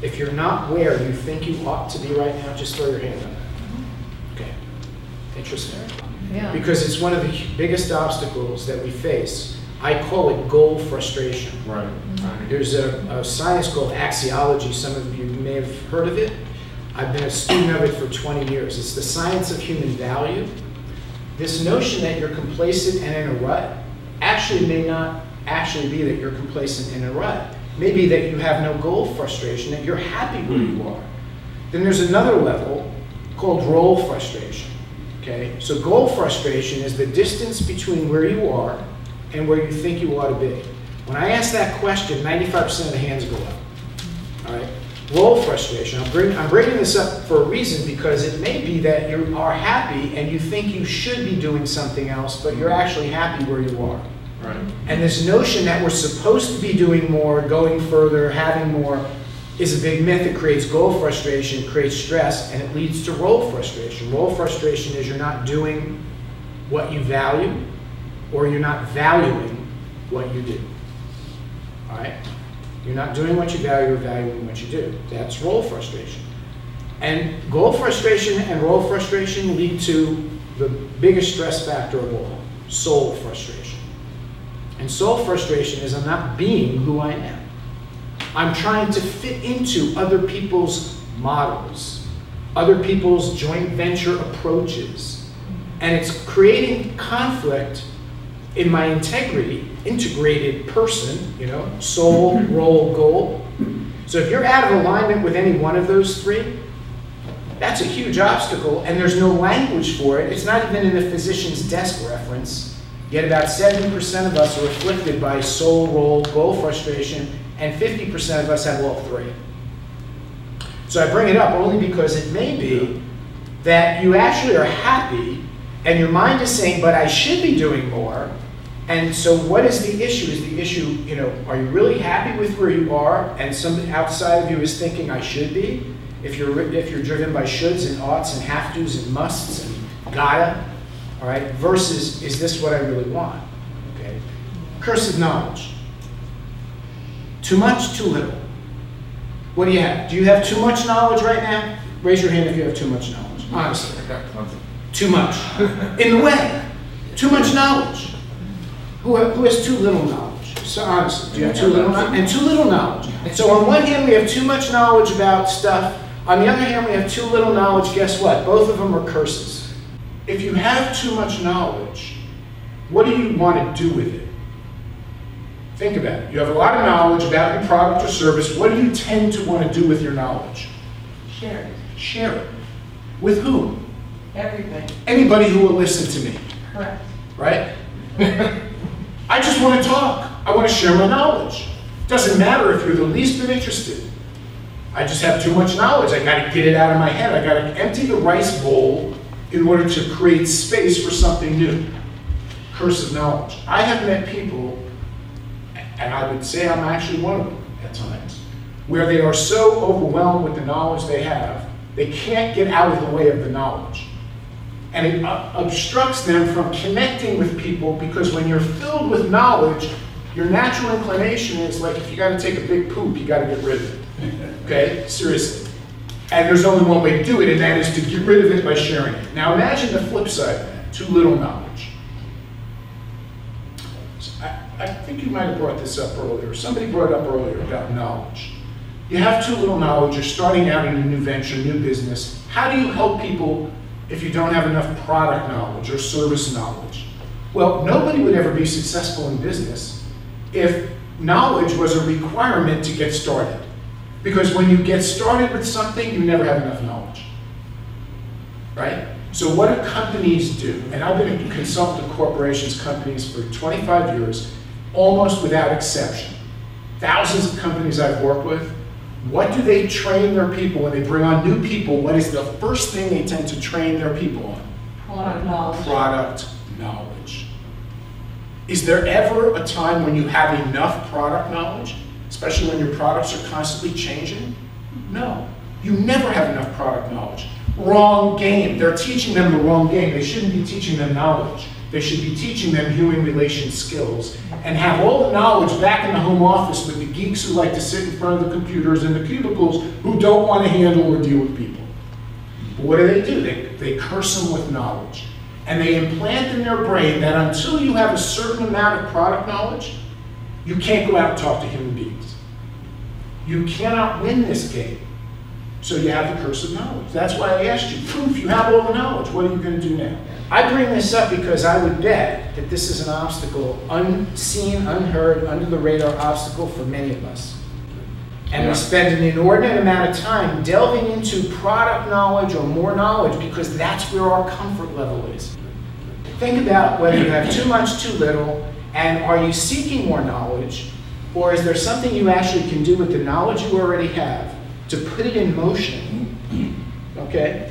If you're not where you think you ought to be right now, just throw your hand up. Okay. Interesting. Yeah. Because it's one of the biggest obstacles that we face. I call it goal frustration. Right. There's a science called axiology. Some of you may have heard of it. I've been a student of it for 20 years. It's the science of human value. This notion that you're complacent and in a rut actually may not actually be that you're complacent and in a rut. Maybe that you have no goal frustration, that you're happy where you are. Then there's another level called role frustration. Okay? So goal frustration is the distance between where you are and where you think you ought to be. When I ask that question, 95% of the hands go up. All right? Role frustration. I'm bringing this up for a reason because it may be that you are happy and you think you should be doing something else, but you're actually happy where you are. Right. And this notion that we're supposed to be doing more, going further, having more, is a big myth. It creates goal frustration, it creates stress, and it leads to role frustration. Role frustration is you're not doing what you value, or you're not valuing what you do. All right? You're not doing what you value or valuing what you do. That's role frustration. And goal frustration and role frustration lead to the biggest stress factor of all, soul frustration. And soul frustration is I'm not being who I am. I'm trying to fit into other people's models, other people's joint venture approaches. And it's creating conflict in my integrated person, soul, role, goal. So if you're out of alignment with any one of those three, that's a huge obstacle, and there's no language for it. It's not even in the physician's desk reference. Yet about 70% of us are afflicted by soul, role, goal frustration, and 50% of us have all three. So I bring it up only because it may be that you actually are happy, and your mind is saying, but I should be doing more. And so what is the issue? Is the issue, are you really happy with where you are and somebody outside of you is thinking I should be? If you're driven by shoulds and oughts and have tos and musts and gotta, all right, versus is this what I really want? Okay. Curse of knowledge. Too much, too little. What do you have? Do you have too much knowledge right now? Raise your hand if you have too much knowledge. Honestly. Too much. In the way. Too much knowledge. Who has too little knowledge? So honestly, do you have too little knowledge? And too little knowledge. So on one hand, we have too much knowledge about stuff. On the other hand, we have too little knowledge. Guess what? Both of them are curses. If you have too much knowledge, what do you want to do with it? Think about it. You have a lot of knowledge about your product or service. What do you tend to want to do with your knowledge? Share it. Share it. With whom? Everybody. Anybody who will listen to me. Correct. Right? I just want to talk. I want to share my knowledge. Doesn't matter if you're the least bit interested. I just have too much knowledge. I got to get it out of my head. I got to empty the rice bowl in order to create space for something new. Curse of knowledge. I have met people, and I would say I'm actually one of them at times, where they are so overwhelmed with the knowledge they have, they can't get out of the way of the knowledge. And it obstructs them from connecting with people, because when you're filled with knowledge, your natural inclination is like, if you got to take a big poop, you got to get rid of it. Okay? Seriously. And there's only one way to do it, and that is to get rid of it by sharing it. Now imagine the flip side of that, too little knowledge. So I think you might have brought this up earlier. Somebody brought it up earlier about knowledge. You have too little knowledge, you're starting out in a new venture, new business. How do you help people if you don't have enough product knowledge or service knowledge? Well, nobody would ever be successful in business if knowledge was a requirement to get started. Because when you get started with something, you never have enough knowledge. Right? So what do companies do? And I've been a consultant to corporations, companies for 25 years, almost without exception. Thousands of companies I've worked with. What do they train their people when they bring on new people? What is the first thing they tend to train their people on? Product knowledge. Product knowledge. Is there ever a time when you have enough product knowledge, especially when your products are constantly changing? No. You never have enough product knowledge. Wrong game. They're teaching them the wrong game. They shouldn't be teaching them knowledge. They should be teaching them human relation skills and have all the knowledge back in the home office with the geeks who like to sit in front of the computers and the cubicles who don't want to handle or deal with people. But what do? They curse them with knowledge. And they implant in their brain that until you have a certain amount of product knowledge, you can't go out and talk to human beings. You cannot win this game. So you have the curse of knowledge. That's why I asked you, proof you have all the knowledge. What are you going to do now? I bring this up because I would bet that this is an obstacle, unseen, unheard, under the radar obstacle for many of us. And we spend an inordinate amount of time delving into product knowledge or more knowledge because that's where our comfort level is. Think about whether you have too much, too little, and are you seeking more knowledge, or is there something you actually can do with the knowledge you already have to put it in motion, okay?